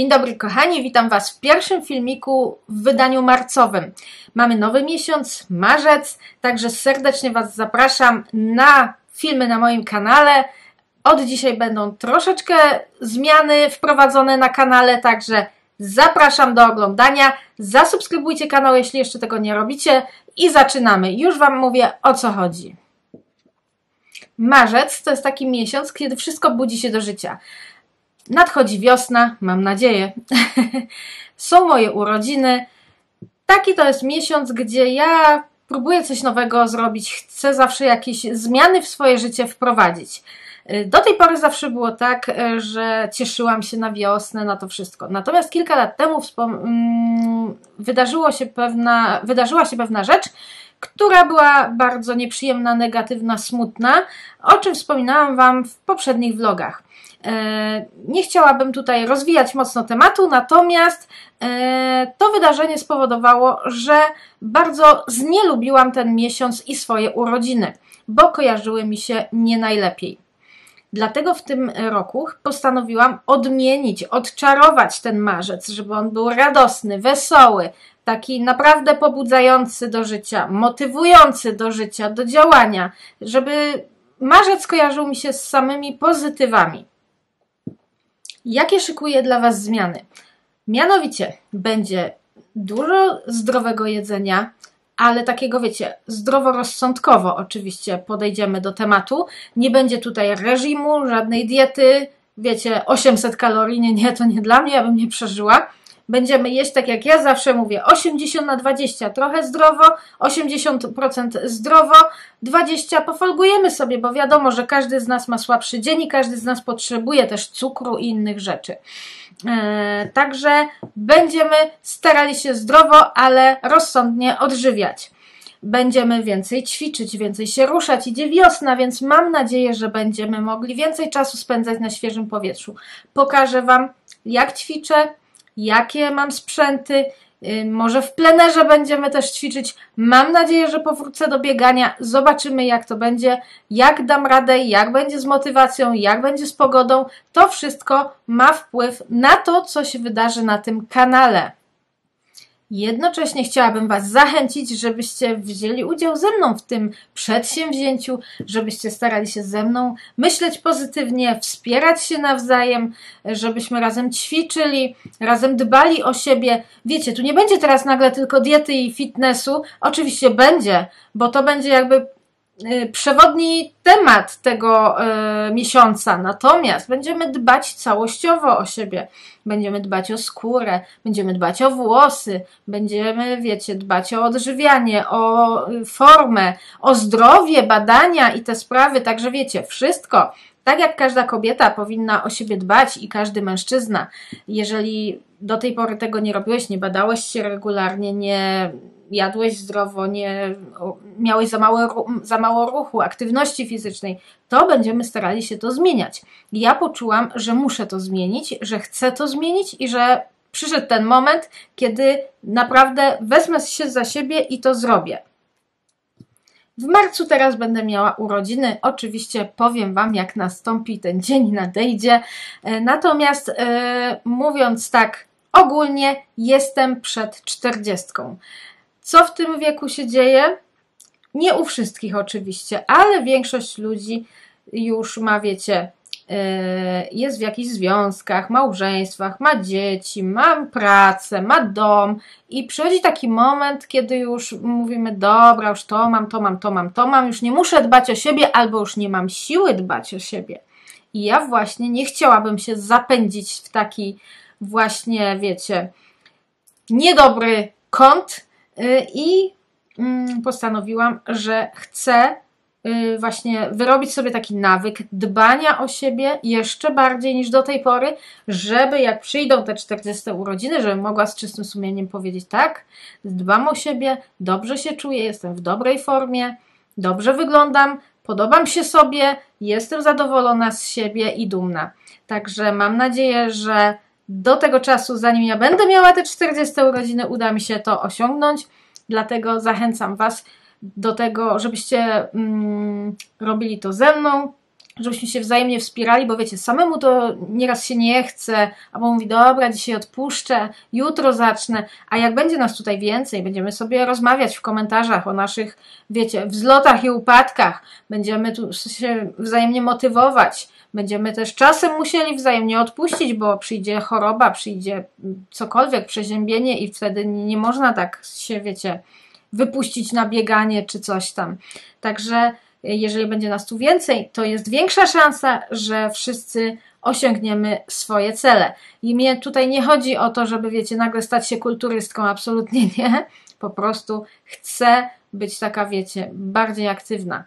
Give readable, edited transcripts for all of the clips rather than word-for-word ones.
Dzień dobry kochani, witam Was w pierwszym filmiku w wydaniu marcowym. Mamy nowy miesiąc, marzec, także serdecznie Was zapraszam na filmy na moim kanale. Od dzisiaj będą troszeczkę zmiany wprowadzone na kanale, także zapraszam do oglądania. Zasubskrybujcie kanał, jeśli jeszcze tego nie robicie i zaczynamy. Już Wam mówię, o co chodzi. Marzec to jest taki miesiąc, kiedy wszystko budzi się do życia. Nadchodzi wiosna, mam nadzieję. Są moje urodziny. Taki to jest miesiąc, gdzie ja próbuję coś nowego zrobić. Chcę zawsze jakieś zmiany w swoje życie wprowadzić. Do tej pory zawsze było tak, że cieszyłam się na wiosnę, na to wszystko. Natomiast kilka lat temu wydarzyła się pewna rzecz, która była bardzo nieprzyjemna, negatywna, smutna, o czym wspominałam Wam w poprzednich vlogach. Nie chciałabym tutaj rozwijać mocno tematu, natomiast to wydarzenie spowodowało, że bardzo znielubiłam ten miesiąc i swoje urodziny, bo kojarzyły mi się nie najlepiej. Dlatego w tym roku postanowiłam odmienić, odczarować ten marzec, żeby on był radosny, wesoły, taki naprawdę pobudzający do życia, motywujący do życia, do działania, żeby marzec kojarzył mi się z samymi pozytywami. Jakie szykuję dla Was zmiany? Mianowicie będzie dużo zdrowego jedzenia, ale takiego, wiecie, zdroworozsądkowo oczywiście podejdziemy do tematu. Nie będzie tutaj reżimu, żadnej diety, wiecie, 800 kalorii, nie, to nie dla mnie, ja bym nie przeżyła. Będziemy jeść tak jak ja zawsze mówię, 80/20, trochę zdrowo, 80% zdrowo, 20% pofolgujemy sobie, bo wiadomo, że każdy z nas ma słabszy dzień i każdy z nas potrzebuje też cukru i innych rzeczy. Także będziemy starali się zdrowo, ale rozsądnie odżywiać. Będziemy więcej ćwiczyć, więcej się ruszać. Idzie wiosna, więc mam nadzieję, że będziemy mogli więcej czasu spędzać na świeżym powietrzu. Pokażę Wam, jak ćwiczę, jakie mam sprzęty, może w plenerze będziemy też ćwiczyć. Mam nadzieję, że powrócę do biegania. Zobaczymy, jak to będzie, jak dam radę, jak będzie z motywacją, jak będzie z pogodą. To wszystko ma wpływ na to, co się wydarzy na tym kanale. Jednocześnie chciałabym Was zachęcić, żebyście wzięli udział ze mną w tym przedsięwzięciu, żebyście starali się ze mną myśleć pozytywnie, wspierać się nawzajem, żebyśmy razem ćwiczyli, razem dbali o siebie. Wiecie, tu nie będzie teraz nagle tylko diety i fitnessu, oczywiście będzie, bo to będzie jakby przewodni temat tego miesiąca, natomiast będziemy dbać całościowo o siebie, będziemy dbać o skórę, będziemy dbać o włosy, będziemy, wiecie, dbać o odżywianie, o formę, o zdrowie, badania i te sprawy, także wiecie, wszystko, tak jak każda kobieta powinna o siebie dbać i każdy mężczyzna. Jeżeli do tej pory tego nie robiłeś, nie badałeś się regularnie, nie jadłeś zdrowo, nie miałeś za mało ruchu, aktywności fizycznej, to będziemy starali się to zmieniać. Ja poczułam, że muszę to zmienić, że chcę to zmienić i że przyszedł ten moment, kiedy naprawdę wezmę się za siebie i to zrobię. W marcu teraz będę miała urodziny. Oczywiście powiem Wam, jak nastąpi ten dzień, nadejdzie. Natomiast mówiąc tak ogólnie, jestem przed 40. Co w tym wieku się dzieje? Nie u wszystkich oczywiście, ale większość ludzi już ma, wiecie, jest w jakichś związkach, małżeństwach, ma dzieci, ma pracę, ma dom i przychodzi taki moment, kiedy już mówimy, dobra, już to mam, już nie muszę dbać o siebie albo już nie mam siły dbać o siebie. I ja właśnie nie chciałabym się zapędzić w taki właśnie, wiecie, niedobry kąt i postanowiłam, że chcę właśnie wyrobić sobie taki nawyk dbania o siebie jeszcze bardziej niż do tej pory, żeby jak przyjdą te 40 urodziny, żebym mogła z czystym sumieniem powiedzieć tak, dbam o siebie, dobrze się czuję, jestem w dobrej formie, dobrze wyglądam, podobam się sobie, jestem zadowolona z siebie i dumna. Także mam nadzieję, że do tego czasu, zanim ja będę miała te 40 urodziny, uda mi się to osiągnąć, dlatego zachęcam Was do tego, żebyście robili to ze mną, żebyśmy się wzajemnie wspierali, bo wiecie, samemu to nieraz się nie chce, albo mówi, dobra, dzisiaj odpuszczę, jutro zacznę, a jak będzie nas tutaj więcej, będziemy sobie rozmawiać w komentarzach o naszych, wiecie, wzlotach i upadkach, będziemy tu się wzajemnie motywować, będziemy też czasem musieli wzajemnie odpuścić, bo przyjdzie choroba, przyjdzie cokolwiek, przeziębienie i wtedy nie można tak się, wiecie, wypuścić na bieganie czy coś tam. Także jeżeli będzie nas tu więcej, to jest większa szansa, że wszyscy osiągniemy swoje cele. I mnie tutaj nie chodzi o to, żeby, wiecie, nagle stać się kulturystką, absolutnie nie. Po prostu chcę być taka, wiecie, bardziej aktywna.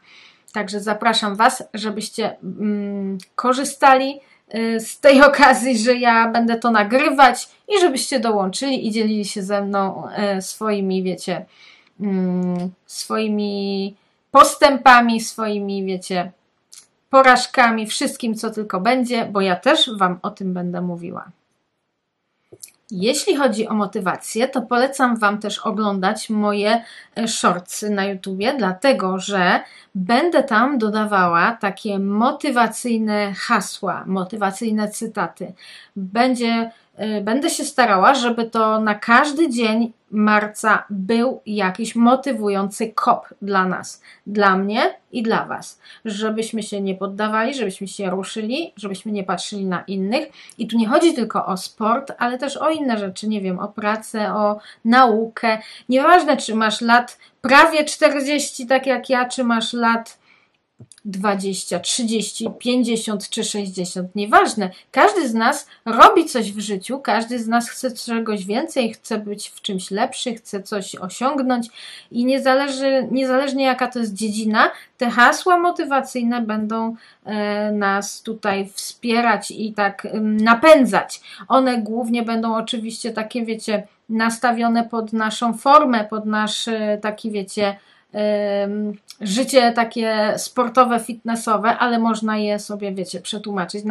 Także zapraszam Was, żebyście korzystali z tej okazji, że ja będę to nagrywać i żebyście dołączyli i dzielili się ze mną swoimi, wiecie, swoimi postępami, swoimi, wiecie, porażkami, wszystkim, co tylko będzie, bo ja też Wam o tym będę mówiła. Jeśli chodzi o motywację, to polecam Wam też oglądać moje shortsy na YouTubie, dlatego że będę tam dodawała takie motywacyjne hasła, motywacyjne cytaty. Będę się starała, żeby to na każdy dzień marca był jakiś motywujący kop dla nas, dla mnie i dla Was. Żebyśmy się nie poddawali, żebyśmy się ruszyli, żebyśmy nie patrzyli na innych. I tu nie chodzi tylko o sport, ale też o inne rzeczy, nie wiem, o pracę, o naukę. Nieważne, czy masz lat prawie 40, tak jak ja, czy masz lat 20, 30, 50 czy 60, nieważne. Każdy z nas robi coś w życiu, każdy z nas chce czegoś więcej, chce być w czymś lepszy, chce coś osiągnąć i niezależnie jaka to jest dziedzina, te hasła motywacyjne będą nas tutaj wspierać i tak napędzać. One głównie będą oczywiście takie, wiecie, nastawione pod naszą formę, pod nasz taki, wiecie, życie takie sportowe, fitnessowe, ale można je sobie, wiecie, przetłumaczyć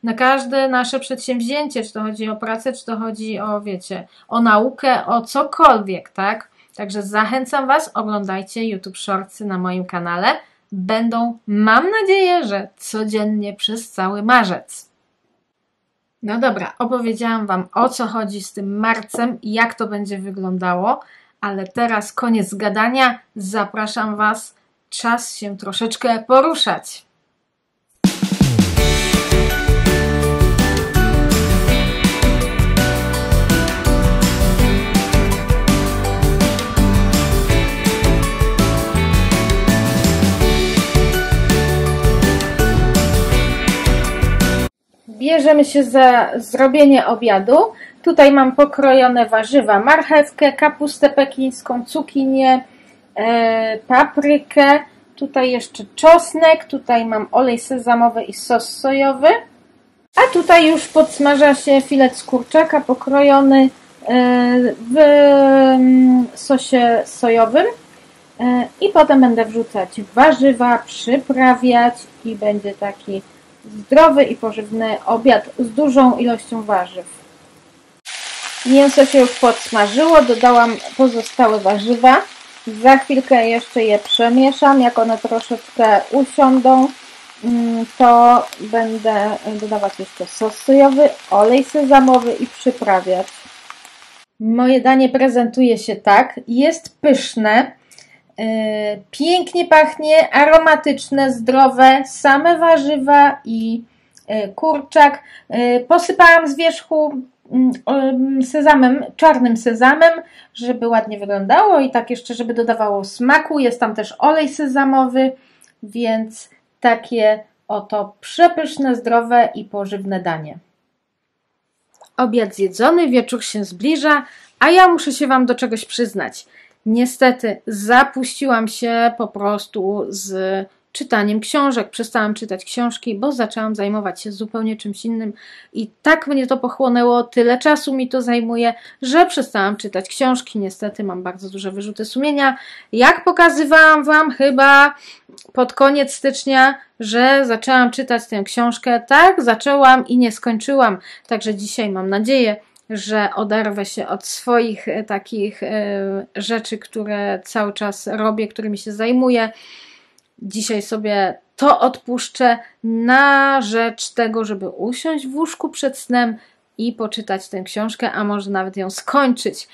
na każde nasze przedsięwzięcie, czy to chodzi o pracę, czy to chodzi o, wiecie, o naukę, o cokolwiek, tak? Także zachęcam Was, oglądajcie YouTube Shortsy na moim kanale. Będą, mam nadzieję, że codziennie przez cały marzec. No dobra, opowiedziałam Wam, o co chodzi z tym marcem i jak to będzie wyglądało. Ale teraz koniec gadania, zapraszam Was, czas się troszeczkę poruszać. Bierzemy się za zrobienie obiadu. Tutaj mam pokrojone warzywa, marchewkę, kapustę pekińską, cukinię, paprykę, tutaj jeszcze czosnek, tutaj mam olej sezamowy i sos sojowy, a tutaj już podsmaża się filet z kurczaka pokrojony w sosie sojowym i potem będę wrzucać warzywa, przyprawiać i będzie taki zdrowy i pożywny obiad z dużą ilością warzyw. Mięso się już podsmażyło, dodałam pozostałe warzywa. Za chwilkę jeszcze je przemieszam. Jak one troszeczkę usiądą, to będę dodawać jeszcze sos sojowy, olej sezamowy i przyprawiać. Moje danie prezentuje się tak. Jest pyszne, pięknie pachnie, aromatyczne, zdrowe, same warzywa i kurczak. Posypałam z wierzchu sezamem, czarnym sezamem, żeby ładnie wyglądało i tak jeszcze, żeby dodawało smaku. Jest tam też olej sezamowy, więc takie oto przepyszne, zdrowe i pożywne danie. Obiad zjedzony, wieczór się zbliża, a ja muszę się Wam do czegoś przyznać. Niestety zapuściłam się po prostu z czytaniem książek. Przestałam czytać książki, bo zaczęłam zajmować się zupełnie czymś innym i tak mnie to pochłonęło, tyle czasu mi to zajmuje, że przestałam czytać książki. Niestety mam bardzo duże wyrzuty sumienia. Jak pokazywałam Wam chyba pod koniec stycznia, że zaczęłam czytać tę książkę, tak, zaczęłam i nie skończyłam. Także dzisiaj mam nadzieję, że oderwę się od swoich takich rzeczy, które cały czas robię, którymi się zajmuję. Dzisiaj sobie to odpuszczę na rzecz tego, żeby usiąść w łóżku przed snem i poczytać tę książkę, a może nawet ją skończyć,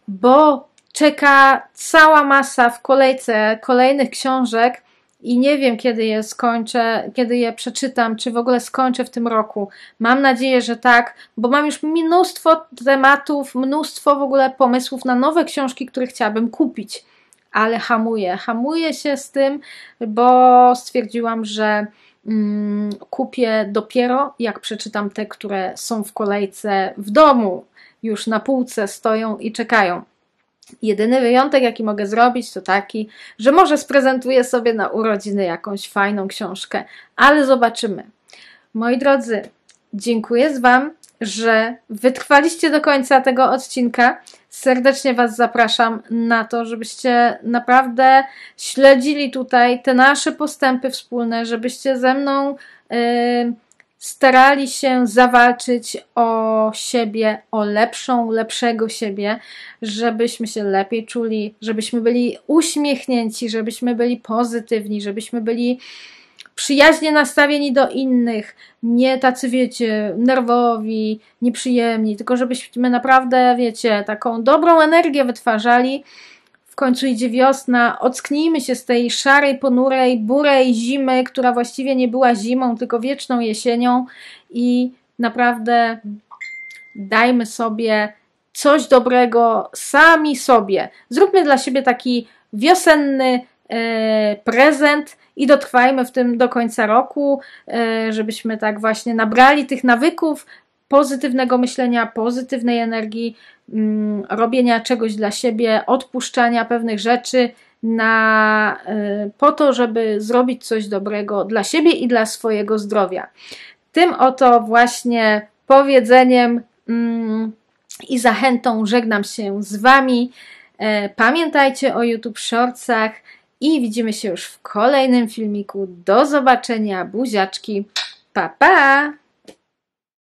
bo czeka cała masa w kolejce kolejnych książek i nie wiem, kiedy je skończę, kiedy je przeczytam, czy w ogóle skończę w tym roku. Mam nadzieję, że tak, bo mam już mnóstwo tematów, mnóstwo w ogóle pomysłów na nowe książki, które chciałabym kupić, ale hamuję się z tym, bo stwierdziłam, że kupię dopiero, jak przeczytam te, które są w kolejce w domu, już na półce stoją i czekają. Jedyny wyjątek, jaki mogę zrobić, to taki, że może sprezentuję sobie na urodziny jakąś fajną książkę, ale zobaczymy. Moi drodzy, dziękuję Wam, że wytrwaliście do końca tego odcinka. Serdecznie Was zapraszam na to, żebyście naprawdę śledzili tutaj te nasze postępy wspólne, żebyście ze mną starali się zawalczyć o siebie, o lepszego siebie, żebyśmy się lepiej czuli, żebyśmy byli uśmiechnięci, żebyśmy byli pozytywni, żebyśmy byli przyjaźnie nastawieni do innych, nie tacy, wiecie, nerwowi, nieprzyjemni, tylko żebyśmy naprawdę, wiecie, taką dobrą energię wytwarzali. W końcu idzie wiosna, ocknijmy się z tej szarej, ponurej, burej zimy, która właściwie nie była zimą, tylko wieczną jesienią i naprawdę dajmy sobie coś dobrego sami sobie. Zróbmy dla siebie taki wiosenny prezent i dotrwajmy w tym do końca roku, żebyśmy tak właśnie nabrali tych nawyków pozytywnego myślenia, pozytywnej energii, robienia czegoś dla siebie, odpuszczania pewnych rzeczy po to, żeby zrobić coś dobrego dla siebie i dla swojego zdrowia. Tym oto właśnie powiedzeniem i zachętą żegnam się z Wami. Pamiętajcie o YouTube Shortsach i widzimy się już w kolejnym filmiku. Do zobaczenia, buziaczki, pa pa!